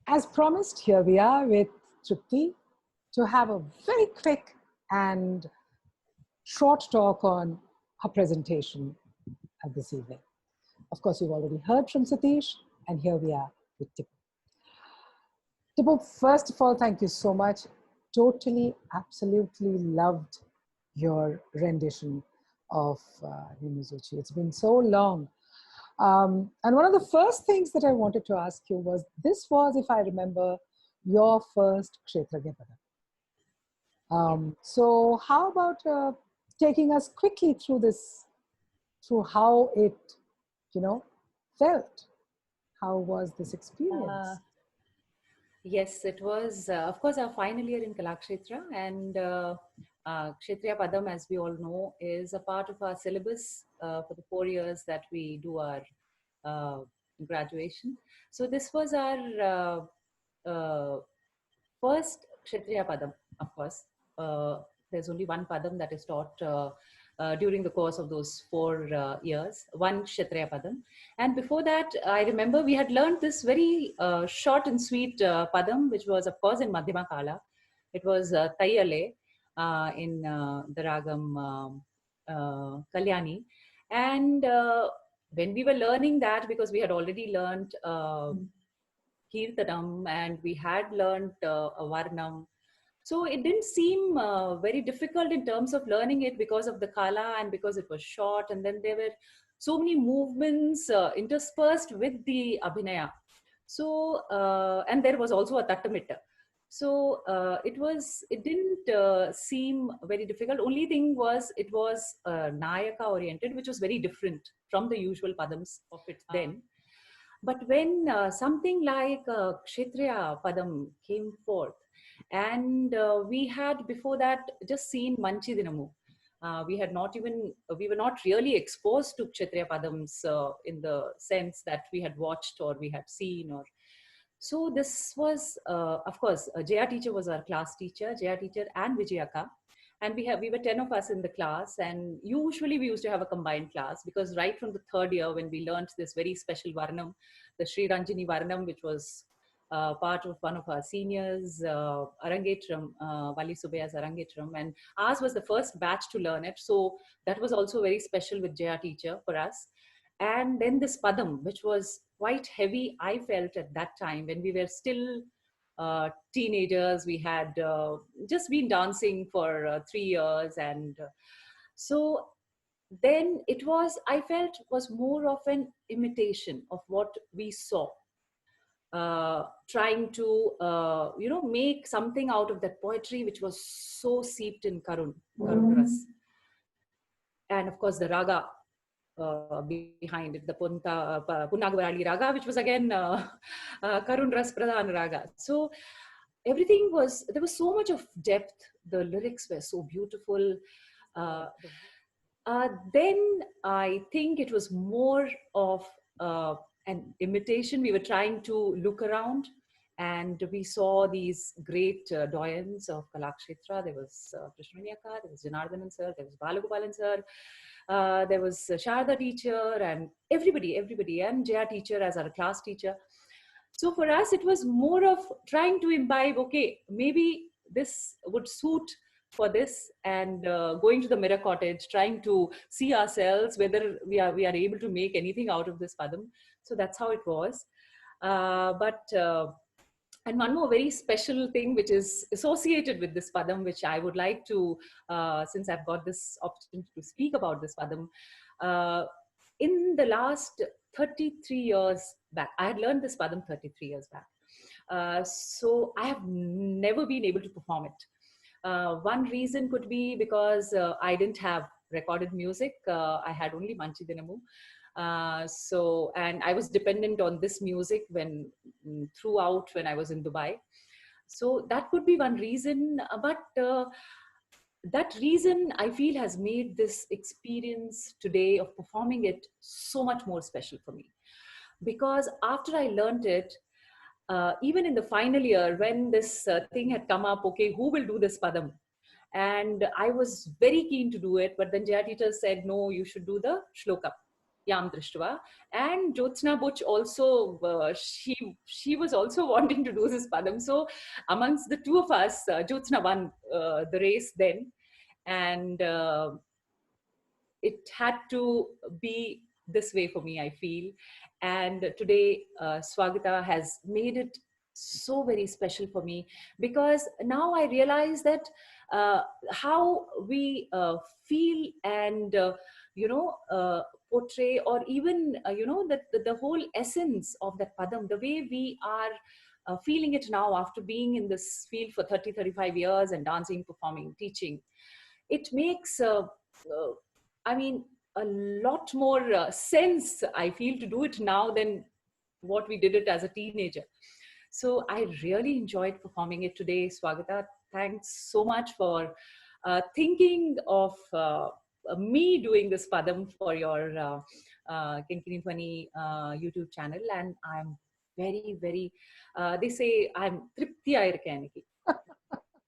As promised, here we are with Tripti to have a very quick and short talk on her presentation at this evening. Of course, you've already heard from Satish, and here we are with Tipu. Tipu, first of all, thank you so much. Totally, absolutely loved your rendition of Nimuzuchi. It's been so long. And one of the first things that I wanted to ask you was, this was, if I remember, your first Kshetragya Padam. So how about taking us quickly through this, through how it, felt? How was this experience? Yes, it was, of course, our final year in Kalakshetra, and Kshetriya Padam, as we all know, is a part of our syllabus for the 4 years that we do our graduation. So this was our first Kshetriya Padam, of course. There's only one Padam that is taught during the course of those 4 years, one Kshatriya Padam. And before that, I remember we had learned this very short and sweet Padam, which was, of course, in Madhyama Kala. It was Tayyale in the Ragam Kalyani. And when we were learning that, because we had already learned Kirtanam and we had learned Varnam, so it didn't seem very difficult in terms of learning it because of the kala and because it was short. And then there were so many movements interspersed with the abhinaya. So, and there was also a tattamitta. So it didn't seem very difficult. Only thing was, it was Nayaka oriented, which was very different from the usual padams of it then. But when something like Kshetriya Padam came forth, and we had before that just seen Manchi Dinamu. We were not really exposed to Kshetriya Padams in the sense that we had watched or we had seen. So this was, of course, Jaya teacher was our class teacher, Jaya teacher and Vijayaka. And we were 10 of us in the class, and usually we used to have a combined class, because right from the 3rd year, when we learned this very special Varnam, the Sri Ranjini Varnam, which was part of one of our seniors, Arangetram, Vali Subaya's Arangetram, and ours was the first batch to learn it. So that was also very special with Jaya teacher for us. And then this Padam, which was quite heavy, I felt at that time when we were still teenagers. We had just been dancing for 3 years, and so then it was, I felt, was more of an imitation of what we saw, trying to make something out of that poetry which was so seeped in Karun Ras, and of course the raga behind it, the Punnagavarali Raga, which was again Karun Ras Pradhan Raga. So everything was, there was so much of depth. The lyrics were so beautiful. Then I think it was more of an imitation. We were trying to look around, and we saw these great doyens of Kalakshetra. There was Krishnamanyaka, there was Janardhanan sir, there was Balagopalan sir, there was Sharda teacher, and everybody, and Jaya teacher as our class teacher. So for us, it was more of trying to imbibe, okay, maybe this would suit for this, and going to the mirror cottage, trying to see ourselves, whether we are able to make anything out of this Padam. So that's how it was. And one more very special thing which is associated with this Padam, which I would like to, since I've got this opportunity to speak about this Padam, in the last 33 years back, I had learned this Padam 33 years back. So I have never been able to perform it. One reason could be because I didn't have recorded music. I had only Manchi Dinamu. And I was dependent on this music throughout when I was in Dubai. So that could be one reason, but that reason I feel has made this experience today of performing it so much more special for me. Because after I learned it, even in the final year, when this thing had come up, okay, who will do this Padam? And I was very keen to do it, but then Jaya teacher said, no, you should do the shloka. Yam Drishtva. And Jyotsna Butch also, she was also wanting to do this padam. So amongst the two of us, Jyotsna won the race then. And it had to be this way for me, I feel. And today, Swagata has made it so very special for me, because now I realize that uh, how we feel and portray, or even that the whole essence of that padam, the way we are feeling it now after being in this field for 30-35 years and dancing, performing, teaching, it makes I mean, a lot more sense, I feel, to do it now than what we did it as a teenager. So I really enjoyed performing it today, Swagata. Thanks so much for thinking of me doing this padam for your Kinkini Twani YouTube channel. And I'm very, very, they say I'm Tripti Ayirkaniki.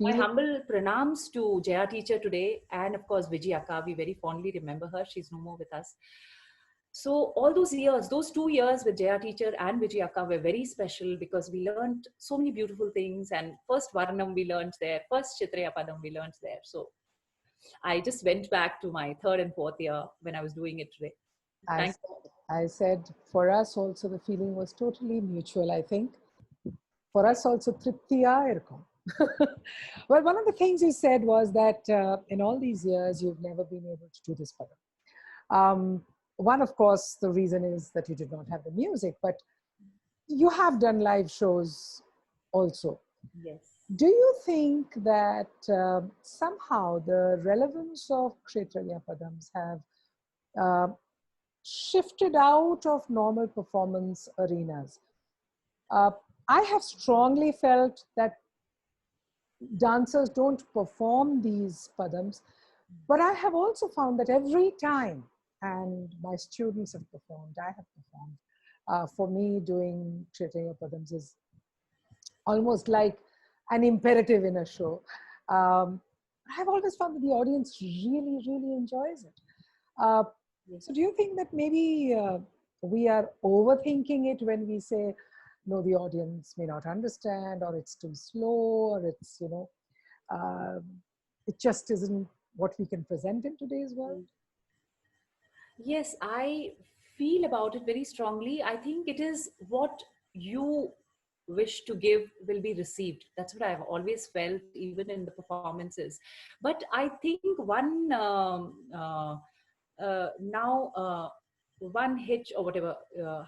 My Feeling humble pranams to Jaya teacher today, and of course Vijay Akka. We very fondly remember her. She's no more with us. So all those years, those 2 years with Jaya teacher and Vijay Akka were very special, because we learned so many beautiful things. And first Varnam we learned there, first Chitraya Padam we learned there. So I just went back to my third and fourth year when I was doing it today. I Thank said, I said for us also the feeling was totally mutual, I think. For us also, Triptiya Irkom. Well, one of the things you said was that in all these years, you've never been able to do this padam. One, of course, the reason is that you did not have the music, but you have done live shows also. you. Yes. Do you think that somehow the relevance of Kshetriya Padams have uh, shifted out of normal performance arenas? Uh, I have strongly felt that dancers don't perform these padams, but I have also found that every time, and my students have performed, I have performed. For me, doing Kshetriya Padams is almost like an imperative in a show. I've always found that the audience really, really enjoys it. Uh, Yes. so, do you think that maybe we are overthinking it when we say, no, the audience may not understand, or it's too slow, or it's, uh, it just isn't what we can present in today's world? Yes, I feel about it very strongly. I think it is what you wish to give will be received. That's what I've always felt, even in the performances. But I think now one hitch, or whatever,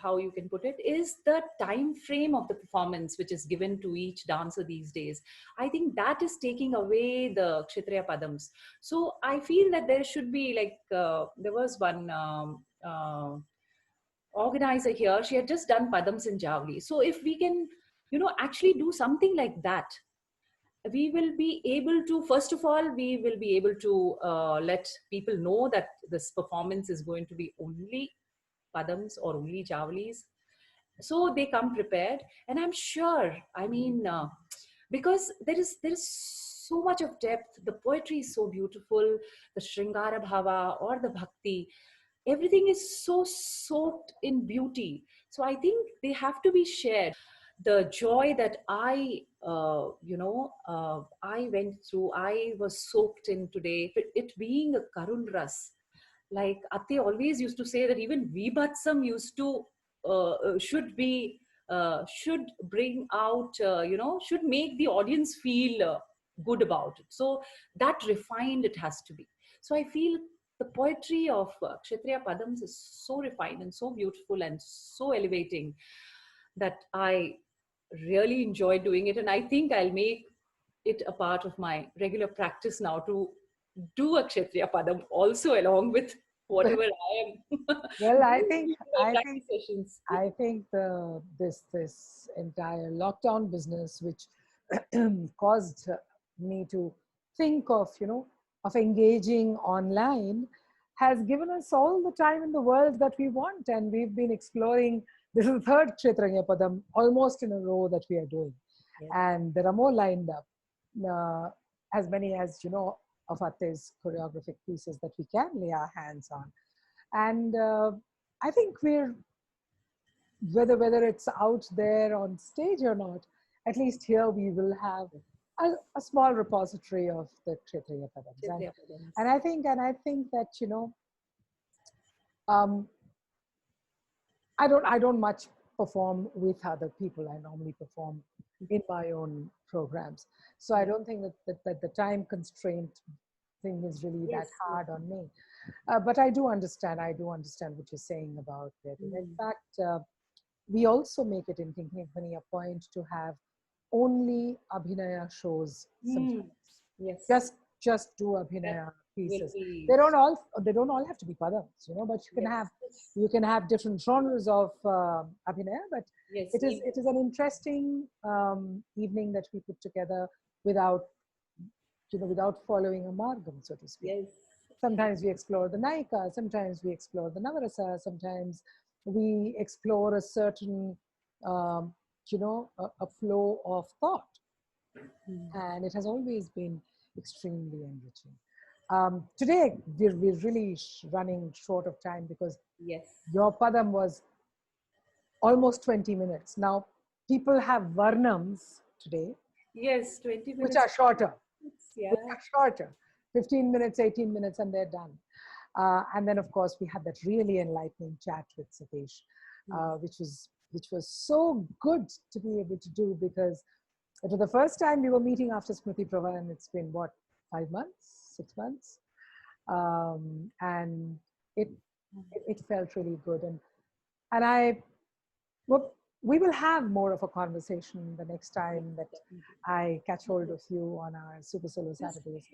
how you can put it, is the time frame of the performance which is given to each dancer these days. I think that is taking away the Kshetriya Padams. So I feel that there should be, like, there was one organizer here, she had just done Padams in Javli. So if we can, actually do something like that, we will be able to, first of all, we will be able to let people know that this performance is going to be only Padams or only Javlis. So they come prepared. And I'm sure, I mean, because there is so much of depth. The poetry is so beautiful, the Shringara Bhava or the Bhakti, everything is so soaked in beauty. So I think they have to be shared. The joy that I went through, I was soaked in today, it being a Karun Ras. Like Ate always used to say that even Vibhatsam used to should bring out, should make the audience feel good about it. So that refined it has to be. So I feel the poetry of Kshatriya Padams is so refined and so beautiful and so elevating that I really enjoy doing it. And I think I'll make it a part of my regular practice now to do a Kshatriya Padam also, along with whatever I am Well, I doing think, in my I think practice sessions. I think this entire lockdown business, which caused me to think of of engaging online, has given us all the time in the world that we want, and we've been exploring. This is the third Kshetranya Padam almost in a row that we are doing, Yes. and there are more lined up. As many as of Atte's choreographic pieces that we can lay our hands on, and I think we're, whether it's out there on stage or not, at least here we will have a small repository of the Kshetriya Padams. Kshetriya Padams. And I think that, you know, I don't much perform with other people. I normally perform in my own programs. So I don't think that the time constraint thing is really that hard on me. But I do understand what you're saying about it. And in fact, we also make it in Tinkani a point to have only Abhinaya shows sometimes. Yes. Just do Abhinaya pieces. Really. They don't all have to be padams, you know, but you can have different genres of Abhinaya, but it is an interesting evening that we put together without following a margam, so to speak. Yes. Sometimes we explore the Naika, sometimes we explore the Navarasa, sometimes we explore a certain, a flow of thought. And it has always been extremely enriching. Today, we're really running short of time because your padam was almost 20 minutes. Now, people have varnams today. Yes, 20 minutes. Which are shorter. Yeah. Which are shorter. 15 minutes, 18 minutes, and they're done. And then, of course, we had that really enlightening chat with Satish, which was so good to be able to do, because it was the first time we were meeting after Smriti Prava, and it's been what, 5 months, 6 months, and it felt really good. And we will have more of a conversation the next time that I catch hold of you on our Super Solo Saturdays.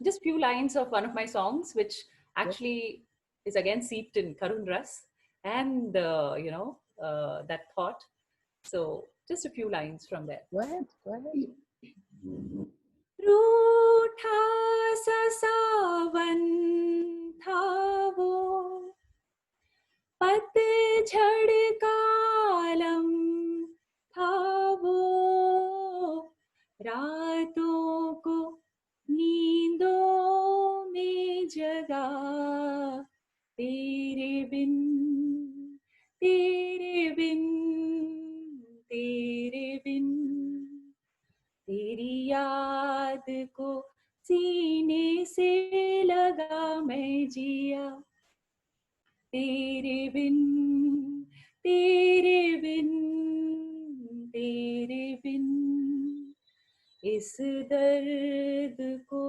Just few lines of one of my songs, which actually is again seeped in Karun Ras and that thought. So just a few lines from there. Go ahead. रूठा सा सावन था वो, पतझड़ का आलम था वो, रातों को नींदों में जगा, तेरे बिन तेरे बिन तेरे बिन, तेरी याद को सीने से लगा मैं जिया, तेरे बिन तेरे बिन तेरे बिन, इस दर्द को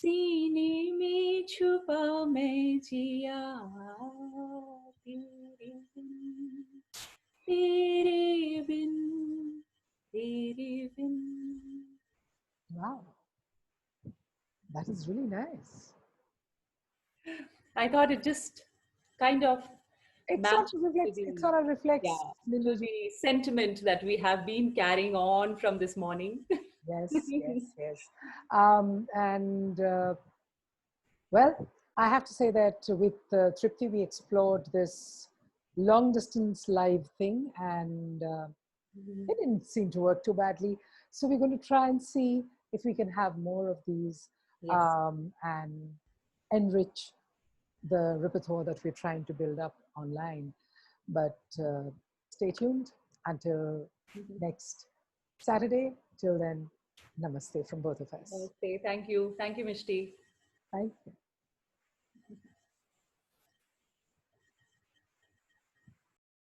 सीने में छुपा मैं जिया, तेरे बिन तेरे बिन तेरे बिन. Wow, that is really nice. I thought it just kind of it sort of reflects the sentiment that we have been carrying on from this morning. Yes. Well, I have to say that with Tripti, we explored this long distance live thing, and it didn't seem to work too badly. So we're going to try and see if we can have more of these and enrich the repertoire that we're trying to build up online. But stay tuned until next Saturday. Till then, namaste from both of us. Namaste. Thank you. Thank you, Mishti. Thank you.